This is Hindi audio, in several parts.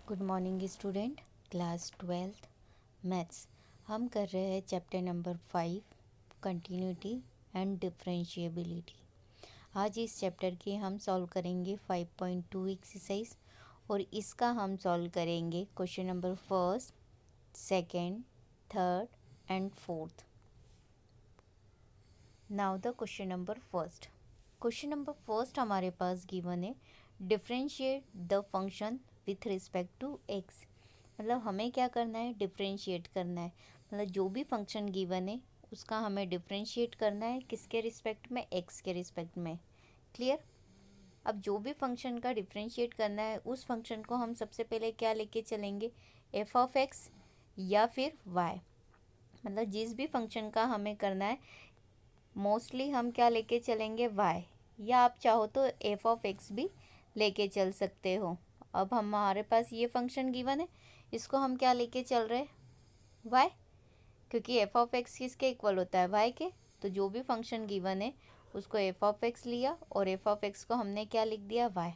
Good morning student. Class 12th maths हम कर रहे हैं chapter number 5 continuity and differentiability. आज इस चैप्टर के हम सॉल्व करेंगे 5.2 एक्सरसाइज और इसका हम सॉल्व करेंगे question number first, second, third and fourth. Now the question number first. Question number first हमारे पास गिवन है differentiate the function with respect to x. मतलब हमें क्या करना है, डिफरेंशिएट करना है। मतलब जो भी फंक्शन गिवन है उसका हमें डिफरेंशिएट करना है, किसके रिस्पेक्ट में, एक्स के रिस्पेक्ट में। क्लियर। अब जो भी फंक्शन का डिफरेंशिएट करना है उस फंक्शन को हम सबसे पहले क्या लेके चलेंगे, एफ ऑफ एक्स या फिर वाई। मतलब जिस भी फंक्शन का हमें करना है मोस्टली हम क्या लेके चलेंगे, वाई, या आप चाहो तो एफ ऑफ एक्स भी लेके चल सकते हो। अब हमारे पास ये फंक्शन गिवन है, इसको हम क्या लेके चल रहे हैं, वाई, क्योंकि एफ ऑफ एक्स किसके इक्वल होता है, वाई के। तो जो भी फंक्शन गिवन है उसको एफ ऑफ एक्स लिया और एफ ऑफ एक्स को हमने क्या लिख दिया, वाई।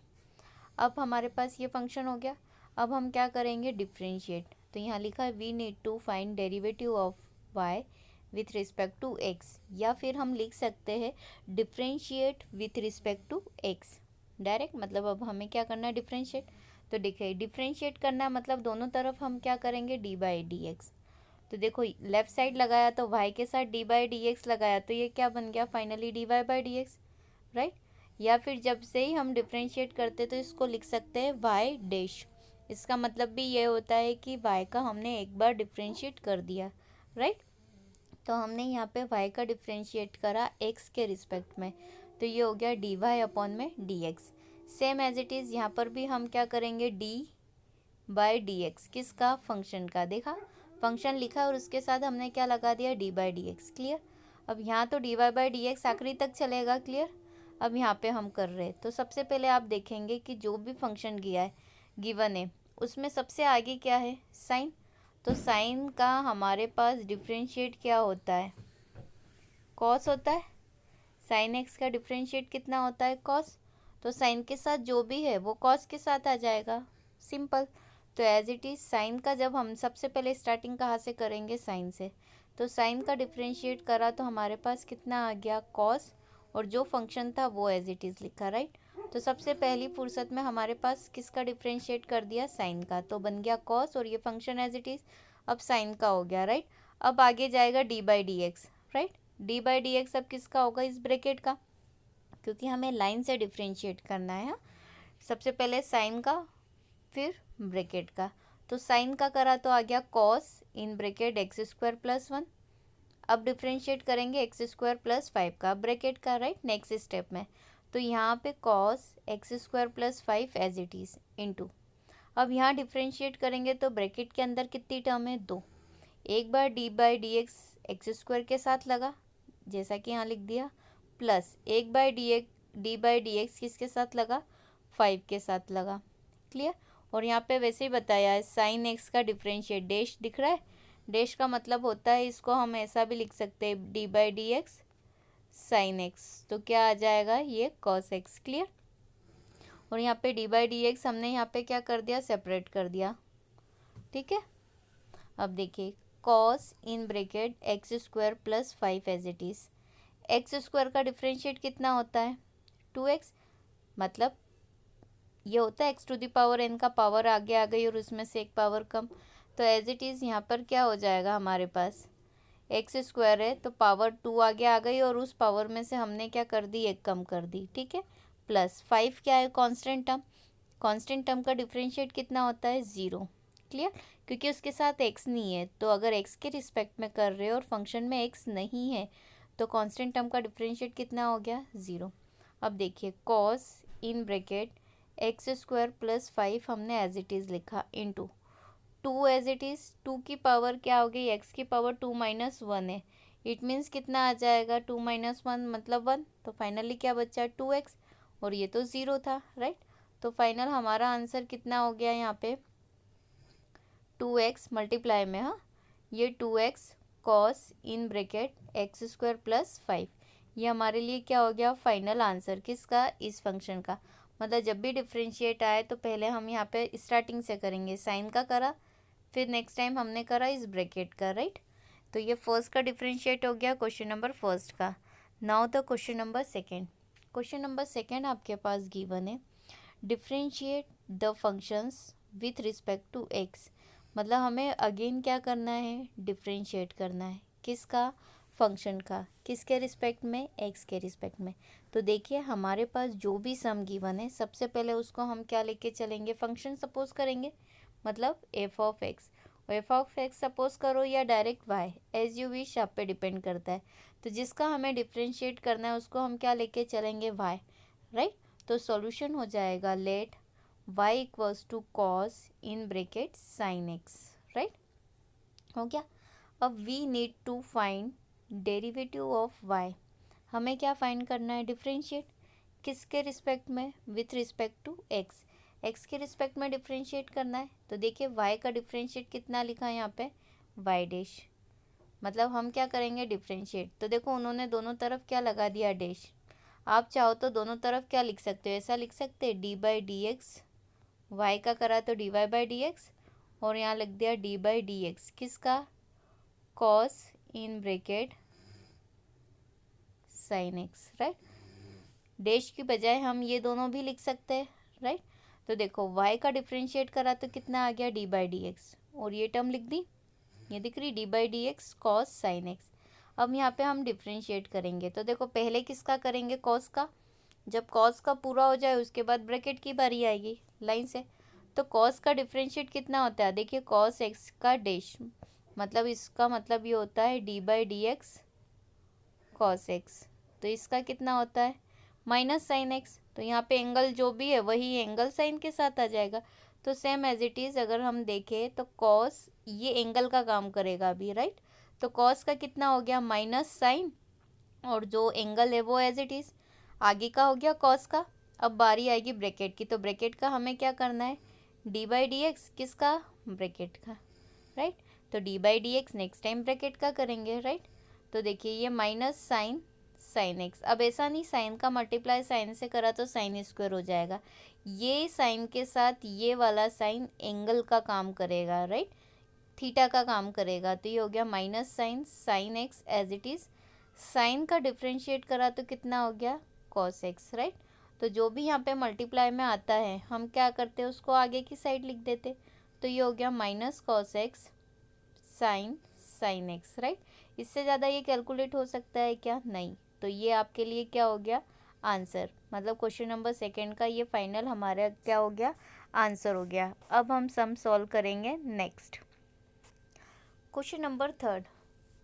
अब हमारे पास ये फंक्शन हो गया। अब हम क्या करेंगे, डिफरेंशिएट। तो यहाँ लिखा है we need to find derivative of y with respect to x, या फिर हम लिख सकते हैं differentiate with respect to x direct. मतलब अब हमें क्या करना है, डिफरेंशिएट। तो देखिए डिफरेंशिएट करना है मतलब दोनों तरफ हम क्या करेंगे, डी बाई डी एक्स। तो देखो लेफ्ट साइड लगाया तो वाई के साथ डी बाई डी एक्स लगाया तो ये क्या बन गया, finally d y by D x, right. या फिर जब से ही हम डिफरेंशिएट करते तो इसको लिख सकते हैं वाई डैश। इसका मतलब भी ये होता है कि वाई का हमने एक बार डिफरेंशिएट कर दिया, राइट। तो हमने यहाँ पे y का डिफरेंशिएट करा x के रिस्पेक्ट में, तो ये हो गया डी वाई अपॉन में d x. Same as it is यहाँ पर भी हम क्या करेंगे, d बाई डी एक्स, किसका, फंक्शन का। देखा फंक्शन लिखा और उसके साथ हमने क्या लगा दिया, d by D x. Clear. अब यहाँ तो d y by D x आखिरी तक चलेगा, क्लियर। अब यहाँ पे हम कर रहे हैं तो सबसे पहले आप देखेंगे कि जो भी फंक्शन गिवन है उसमें सबसे आगे क्या है, साइन। तो साइन का हमारे पास डिफरेंशिएट क्या होता है, कॉस होता है। साइन एक्स का डिफरेंशिएट कितना होता है, कॉस। तो साइन के साथ जो भी है वो कॉस के साथ आ जाएगा, सिंपल। तो एज इट इज़ साइन का जब हम सबसे पहले स्टार्टिंग कहाँ से करेंगे, साइन से। तो साइन का डिफरेंशिएट करा तो हमारे पास कितना आ गया, कॉस, और जो फंक्शन था वो एज इट इज़ लिखा, राइट। तो सबसे पहली फुर्सत में हमारे पास किसका डिफरेंशिएट कर दिया, साइन का, तो बन गया कॉस और ये फंक्शन एज इट इज़ अब साइन का हो गया, राइट। अब आगे जाएगा D by D x, right. D by D x अब किसका होगा, इस ब्रैकेट का, क्योंकि हमें लाइन से डिफरेंशिएट करना है। हाँ? सबसे पहले साइन का फिर ब्रैकेट का। तो साइन का करा तो आ गया cos in bracket x square plus 1। अब डिफरेंशिएट करेंगे एक्स स्क्वायर प्लस 5 का ब्रैकेट का, राइट, नेक्स्ट स्टेप में। तो यहाँ पे cos x square plus 5 as it is into. अब यहाँ डिफरेंशिएट करेंगे तो ब्रैकेट के अंदर कितनी टर्म है, दो। एक बार D by D X X square के साथ लगा जैसा कि यहाँ लिख दिया, प्लस एक by d by D x किसके साथ लगा, 5 के साथ लगा। क्लियर। और यहाँ पे वैसे ही बताया है साइन एक्स का डिफरेंशिएट, डैश दिख रहा है, डैश का मतलब होता है, इसको हम ऐसा भी लिख सकते हैं d by D x sine x, तो क्या आ जाएगा, ये कॉस एक्स। क्लियर। और यहाँ पे डी बाई डी एक्स हमने यहाँ पे क्या कर दिया, सेपरेट कर दिया, ठीक है। अब देखिए cos in bracket x square plus 5 as it is. X square का डिफरेंशिएट कितना होता है, 2x। मतलब ये होता है x to the power n का पावर आगे आ गई और उसमें से एक पावर कम। तो एज इट इज़ यहाँ पर क्या हो जाएगा, हमारे पास एक्स स्क्वायर है तो पावर 2 आगे आ गई और उस पावर में से हमने क्या कर दी, एक कम कर दी, ठीक है। प्लस 5 क्या है, कांस्टेंट टर्म। कांस्टेंट टर्म का डिफरेंशिएट कितना होता है, 0। क्लियर। क्योंकि उसके साथ x नहीं है, तो अगर x के रिस्पेक्ट में कर रहे हो और फंक्शन में x नहीं है तो कांस्टेंट टर्म का डिफरेंशिएट कितना हो गया, 0। अब देखिए cos in bracket x square plus 5 हमने एज इट इज़ लिखा इनटू 2 एज इट इज़। 2 की पावर क्या हो गई, x की पावर 2 माइनस 1 है। इट मीन्स कितना आ जाएगा, 2 माइनस 1 मतलब 1। तो फाइनली क्या बचा, 2x, और ये तो 0 था, राइट। तो फाइनल हमारा आंसर कितना हो गया यहाँ पे, 2x मल्टीप्लाई में, हाँ, ये 2x cos in bracket x square plus 5, ये हमारे लिए क्या हो गया, फाइनल आंसर किसका, इस फंक्शन का। मतलब जब भी डिफ्रेंशिएट आए तो पहले हम यहाँ पे स्टार्टिंग से करेंगे, साइन का करा, फिर नेक्स्ट टाइम हमने करा इस ब्रैकेट का, राइट। तो ये फर्स्ट का डिफ्रेंशिएट हो गया क्वेश्चन नंबर फर्स्ट का। Now the question number second. Question number second आपके पास गिवन है, differentiate the functions with respect to x. मतलब हमें अगेन क्या करना है, डिफ्रेंशिएट करना है, किसका, फंक्शन का, किसके रिस्पेक्ट में, एक्स के रिस्पेक्ट में। तो देखिए हमारे पास जो भी सम गिवन है, सबसे पहले उसको हम क्या लेके चलेंगे, फंक्शन सपोज करेंगे, मतलब f of x. F of x suppose करो या direct y, as you wish, आप पे डिपेंड करता है। तो जिसका हमें डिफ्रेंशिएट करना है उसको हम क्या लेके चलेंगे, वाई, राइट। तो सॉल्यूशन हो जाएगा let y equals to cos in bracket sine x, right, हो गया। अब we need to find derivative of y। हमें क्या फाइंड करना है, डिफ्रेंशिएट, किसके रिस्पेक्ट में, with respect to x। x के रिस्पेक्ट में डिफ्रेंशिएट करना है। तो देखिए y का डिफ्रेंशिएट कितना लिखा है यहाँ पे, y डैश, मतलब हम क्या करेंगे, डिफ्रेंशिएट। तो देखो उन्होंने दोनों तरफ क्या लगा दिया, डैश। आप चाहो तो दोनों तरफ क्या लिख सकते हो, ऐसा लिख सकते हैं d by D x, y का करा तो d y by D x, और यहाँ लग दिया डी बाई डी एक्स, किसका, cos in bracket sine x, right. Dash की बजाय हम ये दोनों भी लिख सकते हैं, राइट। तो देखो y का डिफ्रेंशिएट करा तो कितना आ गया, डी बाई डी एक्स, और ये टर्म लिख दी, ये दिख रही D by D x cos sine x. अब यहाँ पे हम डिफ्रेंशिएट करेंगे, तो देखो पहले किसका करेंगे, कॉस का। जब कॉस का पूरा हो जाए उसके बाद ब्रैकेट की बारी आएगी लाइन से। तो कॉस का डिफ्रेंशिएट कितना होता है, देखिए कॉस एक्स का डैश, मतलब इसका मतलब ये होता है D by D x cos x. तो इसका कितना होता है, माइनस साइन एक्स। तो यहाँ पे एंगल जो भी है वही एंगल साइन के साथ आ जाएगा। तो सेम एज इट इज़ अगर हम देखें तो कॉस ये एंगल का काम करेगा अभी, राइट। तो कॉस का कितना हो गया, माइनस साइन, और जो एंगल है वो एज इट इज़ आगे का हो गया कॉस का। अब बारी आएगी ब्रैकेट की, तो ब्रैकेट का हमें क्या करना है, डी बाई डी एक्स, किसका, ब्रैकेट का, राइट। तो D by D x next time bracket का करेंगे, राइट। तो देखिए ये माइनस साइन साइन एक्स, अब ऐसा नहीं साइन का मल्टीप्लाई साइन से करा तो साइन स्क्वायर हो जाएगा, ये साइन के साथ ये वाला साइन एंगल का काम करेगा, राइट, थीटा का काम करेगा। तो ये हो गया minus sine sine x as it is, sine का डिफ्रेंशिएट करा तो कितना हो गया, कॉस एक्स, राइट। तो जो भी यहाँ पे मल्टीप्लाई में आता है हम क्या करते हैं, उसको आगे की साइड लिख देते। तो ये हो गया minus cos x sine sine x, right. इससे ज़्यादा ये कैलकुलेट हो सकता है क्या, नहीं। तो ये आपके लिए क्या हो गया, आंसर, मतलब क्वेश्चन नंबर सेकेंड का ये फाइनल हमारा क्या हो गया, आंसर हो गया। अब हम सम सॉल्व करेंगे next. Question number third.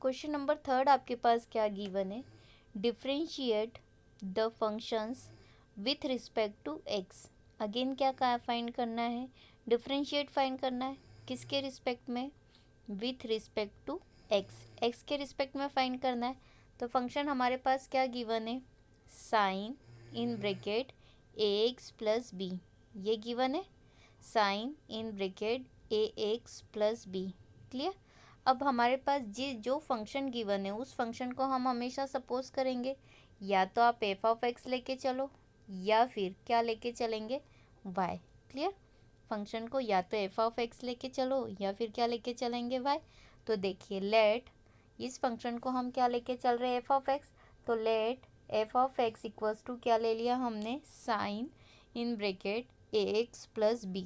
Question number third आपके पास क्या गिवन है, differentiate the functions with respect to x. Again क्या फाइंड करना है, डिफ्रेंशिएट फाइंड करना है, किसके रिस्पेक्ट में, with respect to x, x के रिस्पेक्ट में फाइंड करना है। तो फंक्शन हमारे पास क्या गिवन है, sine in bracket a x plus b, ये गिवन है, sine in bracket a x plus b, clear. अब हमारे पास जो फंक्शन गिवन है उस फंक्शन को हम हमेशा सपोज करेंगे, या तो आप एफ ऑफ एक्स लेके चलो या फिर क्या लेके चलेंगे, वाई, क्लियर। फंक्शन को या तो एफ ऑफ एक्स लेके चलो या फिर क्या लेके चलेंगे, वाई। तो देखिए लेट इस फंक्शन को हम क्या लेके चल रहे हैं, एफ ऑफ एक्स। तो let f of x equals to क्या ले लिया हमने, sine in bracket a x plus b,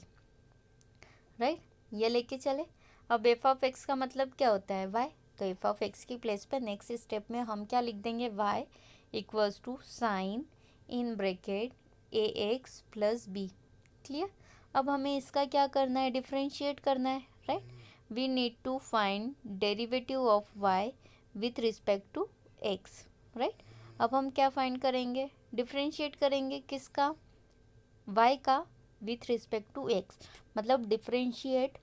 right, ये लेके चले। अब एफ ऑफ एक्स का मतलब क्या होता है, वाई। तो एफ ऑफ एक्स की प्लेस पे नेक्स्ट स्टेप में हम क्या लिख देंगे, y equals to sine in bracket a x plus b, clear. अब हमें इसका क्या करना है, डिफ्रेंशिएट करना है, right. We need to find derivative of y with respect to x, right. अब हम क्या फाइंड करेंगे, डिफ्रेंशिएट करेंगे, किसका, वाई का विथ रिस्पेक्ट टू एक्स, मतलब differentiate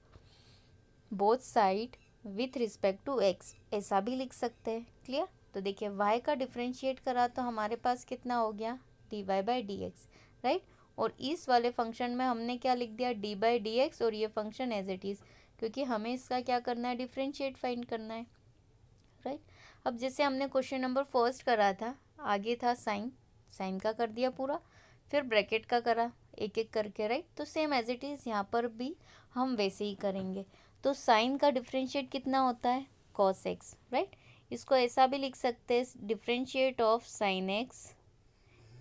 both side with respect to x, ऐसा भी लिख सकते हैं, क्लियर। तो देखिए y का डिफ्रेंशिएट करा तो हमारे पास कितना हो गया, d y by D x, right. और इस वाले फंक्शन में हमने क्या लिख दिया, डी बाई डी एक्स, और ये फंक्शन एज इट इज़, क्योंकि हमें इसका क्या करना है, डिफ्रेंशिएट फाइंड करना है, राइट। अब जैसे हमने क्वेश्चन नंबर फर्स्ट करा था, आगे था साइन, साइन का कर दिया पूरा, फिर ब्रैकेट का करा, एक एक करके, राइट। तो सेम एज इट इज़ यहाँ पर भी हम वैसे ही करेंगे। तो साइन का डिफरेंशिएट कितना होता है, कॉस एक्स, राइट। इसको ऐसा भी लिख सकते हैं, differentiate of sine x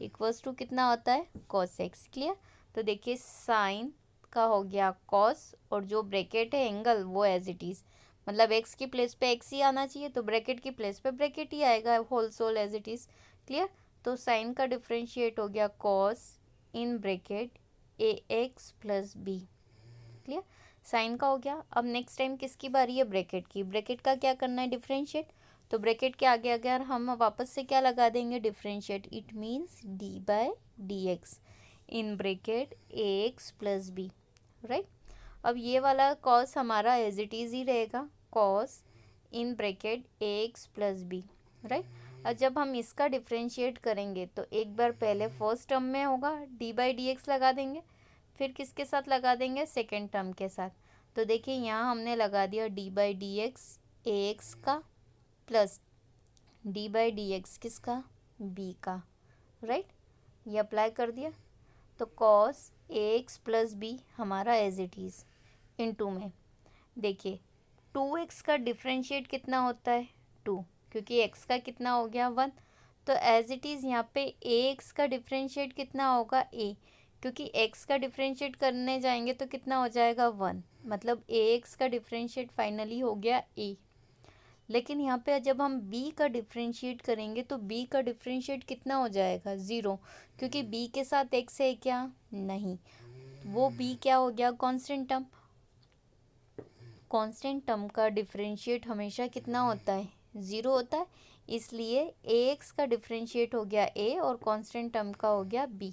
equals to कितना होता है, कॉस एक्स। क्लियर। तो देखिए साइन का हो गया कॉस, और जो ब्रैकेट है एंगल वो एज इट इज़, मतलब एक्स की प्लेस पे एक्स ही आना चाहिए, तो ब्रैकेट की प्लेस पे ब्रैकेट ही आएगा, whole sole as it is. Clear. तो साइन का डिफरेंशिएट हो गया cos in bracket a x plus b. Clear. Sine का हो गया। अब नेक्स्ट टाइम किसकी बारी है, ब्रैकेट की। ब्रैकेट का क्या करना है, डिफरेंशिएट। तो ब्रैकेट के आगे अगर हम वापस से क्या लगा देंगे, differentiate, it means d by d x in bracket a x plus b, right. अब ये वाला कॉस हमारा एज इट इज़ ही रहेगा, cos in bracket a x plus b, right. और जब हम इसका डिफरेंशिएट करेंगे तो एक बार पहले फर्स्ट टर्म में होगा डी बाई डी एक्स लगा देंगे, फिर किसके साथ लगा देंगे, सेकेंड टर्म के साथ। तो देखिए यहाँ हमने लगा दिया D by D X A X का plus D by D x किसका, बी का, राइट। ये अप्लाई कर दिया। तो cos A x plus B हमारा एज इट इज़ इनटू में, देखिए 2x का डिफरेंशिएट कितना होता है, 2, क्योंकि x का कितना हो गया 1। तो एज इट इज़ यहाँ पे ax का डिफरेंशिएट कितना होगा, a, क्योंकि x का डिफरेंशिएट करने जाएंगे तो कितना हो जाएगा 1, मतलब ax का डिफरेंशिएट फाइनली हो गया a। लेकिन यहाँ पे जब हम b का डिफरेंशिएट करेंगे तो b का डिफरेंशिएट कितना हो जाएगा, 0, क्योंकि b के साथ x है क्या, नहीं, वो b क्या हो गया, कांस्टेंट टर्म। कांस्टेंट टर्म का डिफरेंशिएट हमेशा कितना होता है, 0 होता है, इसलिए ax का डिफरेंशिएट हो गया a और कांस्टेंट टर्म का हो गया b,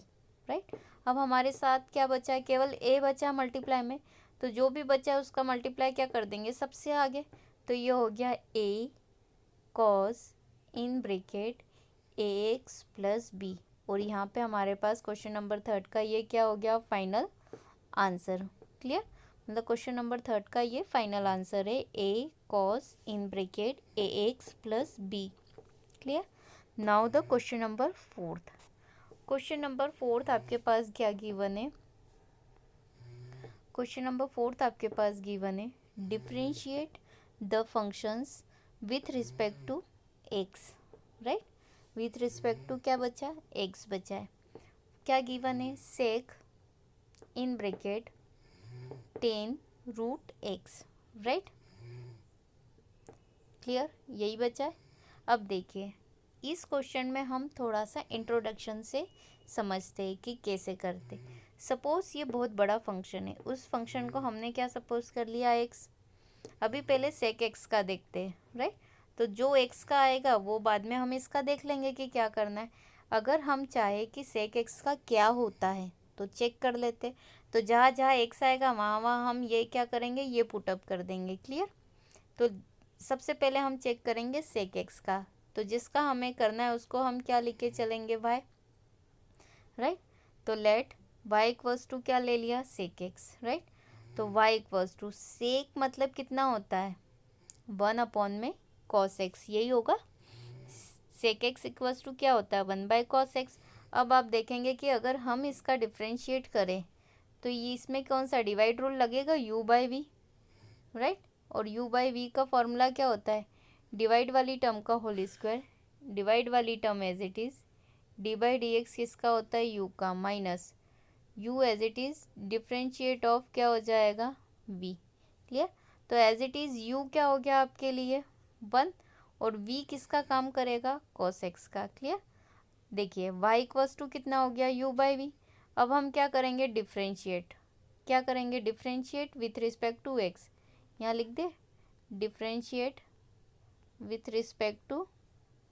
राइट। अब हमारे साथ क्या बचा है, केवल a बचा मल्टीप्लाई में, तो जो भी बचा है उसका मल्टीप्लाई क्या कर देंगे, सबसे आगे। तो ये हो गया a cos in bracket ax plus b, और यहाँ पे हमारे पास क्वेश्चन नंबर 3 का ये क्या हो गया, फाइनल आंसर। क्लियर। मतलब क्वेश्चन नंबर 3 का ये फाइनल आंसर है, a cos in bracket ax plus b। Clear. Now the question number 4। Question number 4 आपके पास क्या गिवन है, क्वेश्चन नंबर 4 आपके पास गिवन है, differentiate the functions with respect to x, right. With respect to क्या बचा, x बचा है। क्या गिवन है, sec in bracket 10 root X, right. Clear, यही बचा है। अब देखिए इस क्वेश्चन में हम थोड़ा सा इंट्रोडक्शन से समझते हैं कि कैसे करते। सपोज ये बहुत बड़ा फंक्शन है, उस फंक्शन को हमने क्या सपोज कर लिया, एक्स। अभी पहले सेक एक्स का देखते हैं, राइट। तो जो एक्स का आएगा वो बाद में हम इसका देख लेंगे कि क्या करना है। अगर हम चाहे कि सेक एक्स का क्या होता है तो चेक कर लेते, तो जहाँ जहाँ एक्स आएगा वहाँ वहाँ हम ये क्या करेंगे, ये पुटअप कर देंगे। क्लियर। तो सबसे पहले हम चेक करेंगे सेक एक्स का, तो जिसका हमें करना है उसको हम क्या लिख के चलेंगे, वाई, राइट। तो लेट वाई इक्वल्स टू क्या ले लिया, सेक एक्स, राइट। तो वाई इक्वल्स टू सेक मतलब कितना होता है, 1 अपॉन में कॉस एक्स, यही होगा। सेक एक्स इक्वल्स टू क्या होता है, 1 बाय कॉस एक्स। अब आप देखेंगे कि अगर हम इसका डिफरेंशिएट करें तो ये इसमें कौन सा डिवाइड रूल लगेगा, u बाई वी, राइट। और u बाई वी का फॉर्मूला क्या होता है, डिवाइड वाली टर्म का होल स्क्वायर, डिवाइड वाली term as it is, d by D x किसका होता है, u का, minus u as it is differentiate of क्या हो जाएगा, v। क्लियर। तो एज इट इज़ u क्या हो गया आपके लिए 1, और v किसका काम करेगा, cos x का। क्लियर। देखिए y इक्वल्स टू कितना हो गया, u बाई वी। अब हम क्या करेंगे, डिफरेंशिएट, क्या करेंगे, differentiate with respect to x, यहाँ लिख दे, differentiate with respect to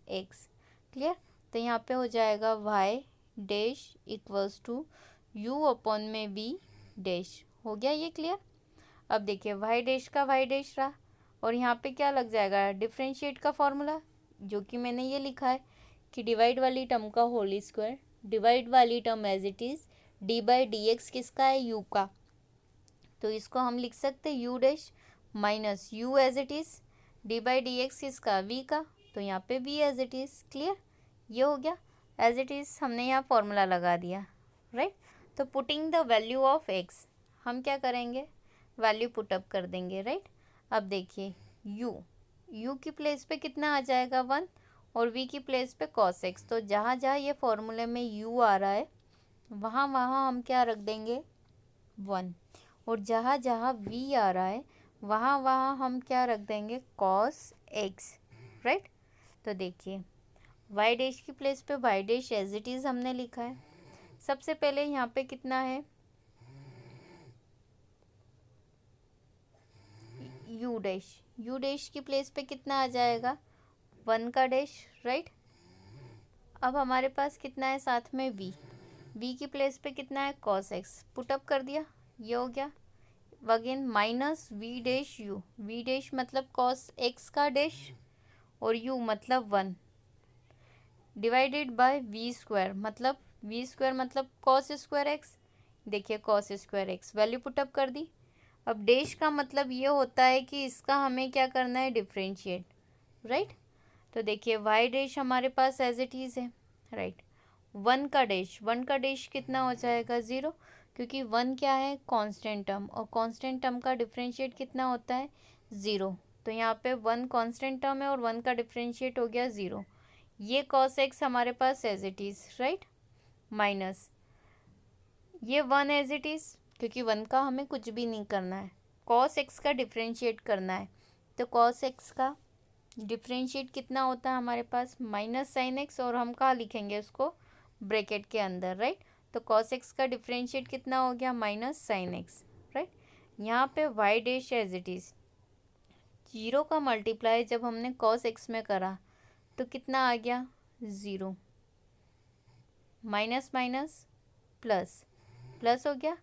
x। Clear. तो यहाँ पे हो जाएगा y dash equals to u upon में v डैश, हो गया ये। क्लियर। अब देखिए y डैश का y डैश रहा, और यहाँ पे क्या लग जाएगा, डिफरेंशिएट का फॉर्मूला, जो कि मैंने ये लिखा है कि डिवाइड वाली टर्म का होल स्क्वायर, डिवाइड वाली term as it is d by D x किसका है, u का। तो इसको हम लिख सकते हैं u dash minus u as it is d by D x किसका, v का, तो यहाँ पे v as it is. Clear, ये हो गया। एज इट इज़ हमने यहाँ फॉर्मूला लगा दिया, राइट। तो putting the value of x, हम क्या करेंगे, वैल्यू पुटअप कर देंगे, राइट। अब देखिए यू की प्लेस पे कितना आ जाएगा 1 और वी की प्लेस पे cos x। तो जहाँ जहाँ ये फॉर्मूले में u आ रहा है वहाँ वहाँ हम क्या रख देंगे 1, और जहाँ जहाँ v आ रहा है वहाँ वहाँ हम क्या रख देंगे cos x, राइट। तो देखिए y डैश की प्लेस पे y dash as it is हमने लिखा है। सबसे पहले यहाँ पे कितना है यू डैश की प्लेस पे कितना आ जाएगा 1 का डैश, राइट। अब हमारे पास कितना है साथ में v की प्लेस पे कितना है cos x, पुटअप कर दिया, ये हो गया। अगेन माइनस वी डैश मतलब cos x का डैश और u मतलब 1 डिवाइडेड बाय वी स्क्वायर मतलब cos स्क्वायर x। देखिए cos square x value put up कर दी। अब डैश का मतलब ये होता है कि इसका हमें क्या करना है डिफरेंशिएट, राइट। तो देखिए y डैश हमारे पास एज इट इज़ है, राइट। 1 का डैश कितना हो जाएगा 0, क्योंकि 1 क्या है कांस्टेंट टर्म और कांस्टेंट टर्म का डिफरेंशिएट कितना होता है 0। तो यहाँ पे 1 कांस्टेंट टर्म है और 1 का डिफरेंशिएट हो गया 0। ये cos x हमारे पास as it is, right, minus ये 1 एज इट इज़, क्योंकि 1 का हमें कुछ भी नहीं करना है, cos x का डिफरेंशिएट करना है। तो cos x का डिफरेंशिएट कितना होता है हमारे पास माइनस साइन एक्स, और हम कहाँ लिखेंगे उसको ब्रैकेट के अंदर, राइट। तो cos x का डिफरेंशिएट कितना हो गया माइनस साइन एक्स, राइट। यहाँ पे y dash as it is 0 का मल्टीप्लाई जब हमने cos x में करा तो कितना आ गया 0, माइनस माइनस प्लस हो गया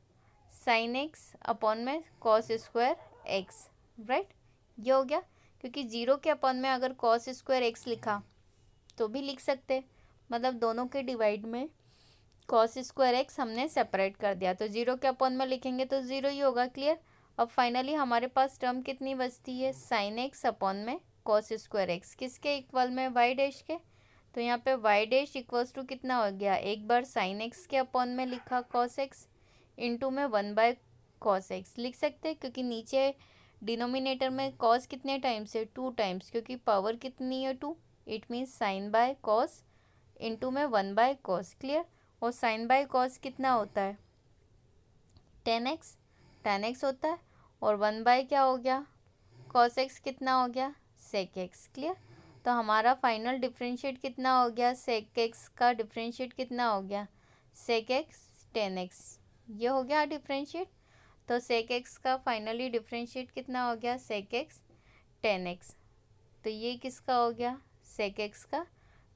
साइन एक्स अपॉन में cos स्क्वायर एक्स, राइट। ये हो गया, क्योंकि 0 के अपॉन में अगर cos स्क्वायर एक्स लिखा तो भी लिख सकते, मतलब दोनों के डिवाइड में cos स्क्वायर एक्स हमने सेपरेट कर दिया, तो 0 के अपॉन में लिखेंगे तो 0 ही होगा, क्लियर। अब फाइनली हमारे पास टर्म कितनी बचती है साइन एक्स अपॉन में cos स्क्वायर एक्स, किसके इक्वल में y डैश के। तो यहाँ पे y डैश इक्वल्स टू कितना हो गया, एक बार साइन एक्स के अपॉन में लिखा cos x इंटू में 1 बाय cos x लिख सकते हैं, क्योंकि नीचे डिनोमिनेटर में cos कितने टाइम्स है 2 टाइम्स, क्योंकि पावर कितनी है 2, it means sine by cos into में 1 बाय cos, क्लियर। और साइन बाय cos कितना होता है tan x होता है, और 1 बाय क्या हो गया cos x कितना हो गया sec x, क्लियर। तो हमारा फाइनल डिफरेंशिएट कितना हो गया sec x का डिफरेंशिएट कितना हो गया sec x tan x, ये हो गया डिफरेंशिएट। तो sec x का फाइनली डिफरेंशिएट कितना हो गया sec x tan x, तो ये किसका हो गया sec x का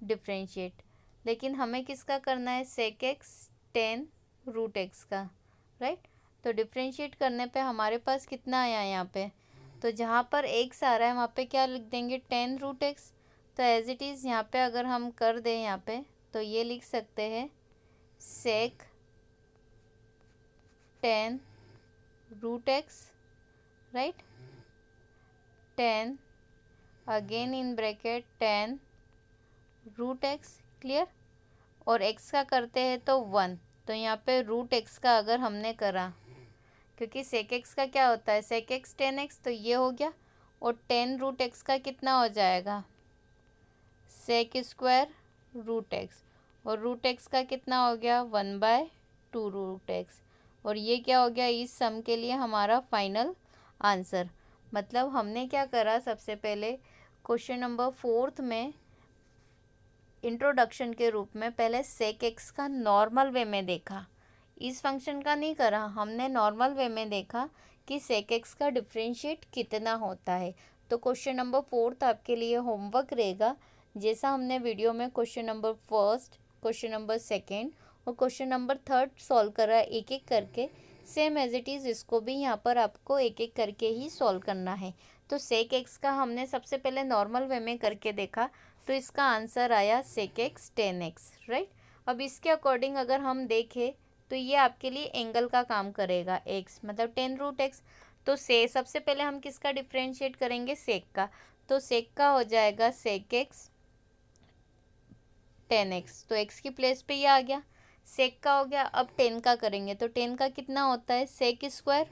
डिफरेंशिएट। लेकिन हमें किसका करना है sec x tan root x का, राइट। तो डिफरेंशिएट करने पे हमारे पास कितना आया यहाँ पे, तो जहाँ पर x आ रहा है वहाँ पे क्या लिख देंगे tan रूट x। तो एज इट इज़ यहाँ पे अगर हम कर दें यहाँ पे तो ये लिख सकते हैं sec tan root x, right, tan again in bracket tan root x, clear. और x का करते हैं तो 1, तो यहाँ पे रूट x का अगर हमने करा, क्योंकि sec x का क्या होता है sec x tan x, तो ये हो गया। और tan रूट x का कितना हो जाएगा sec स्क्वायर रूट x, और रूट x का कितना हो गया 1 बाय 2 रूट x, और ये क्या हो गया इस सम के लिए हमारा फाइनल आंसर। मतलब हमने क्या करा, सबसे पहले क्वेश्चन नंबर 4 में इंट्रोडक्शन के रूप में पहले sec x का नॉर्मल वे में देखा, इस फंक्शन का नहीं करा, हमने नॉर्मल वे में देखा कि sec x का डिफरेंशिएट कितना होता है। तो क्वेश्चन नंबर 4 आपके लिए होमवर्क रहेगा, जैसा हमने वीडियो में क्वेश्चन नंबर 1, क्वेश्चन नंबर 2 और क्वेश्चन नंबर 3 सॉल्व करा एक एक करके, सेम एज इट इज़ इसको भी यहाँ पर आपको एक एक करके ही सॉल्व करना है। तो sec x का हमने सबसे पहले नॉर्मल वे में करके देखा, तो इसका आंसर आया sec x tan x, right. अब इसके अकॉर्डिंग अगर हम देखें तो ये आपके लिए एंगल का काम करेगा, x मतलब tan रूट x। तो से सबसे पहले हम किसका डिफरेंशिएट करेंगे sec का, तो sec का हो जाएगा sec x tan x, तो x की प्लेस पे ये आ गया। सेक का हो गया। अब 10 का करेंगे तो 10 का कितना होता है, सेक स्क्वायर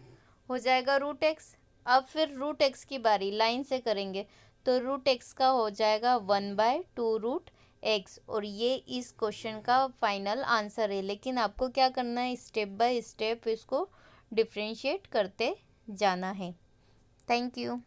हो जाएगा रूट एक्स। अब फिर रूट एक्स की बारी, लाइन से करेंगे तो रूट एक्स का हो जाएगा 1/2 रूट एक्स। और ये इस क्वेश्चन का फाइनल आंसर है। लेकिन आपको क्या करना है, स्टेप बाय स्टेप इसको डिफ्रेंशिएट करते जाना है। Thank you.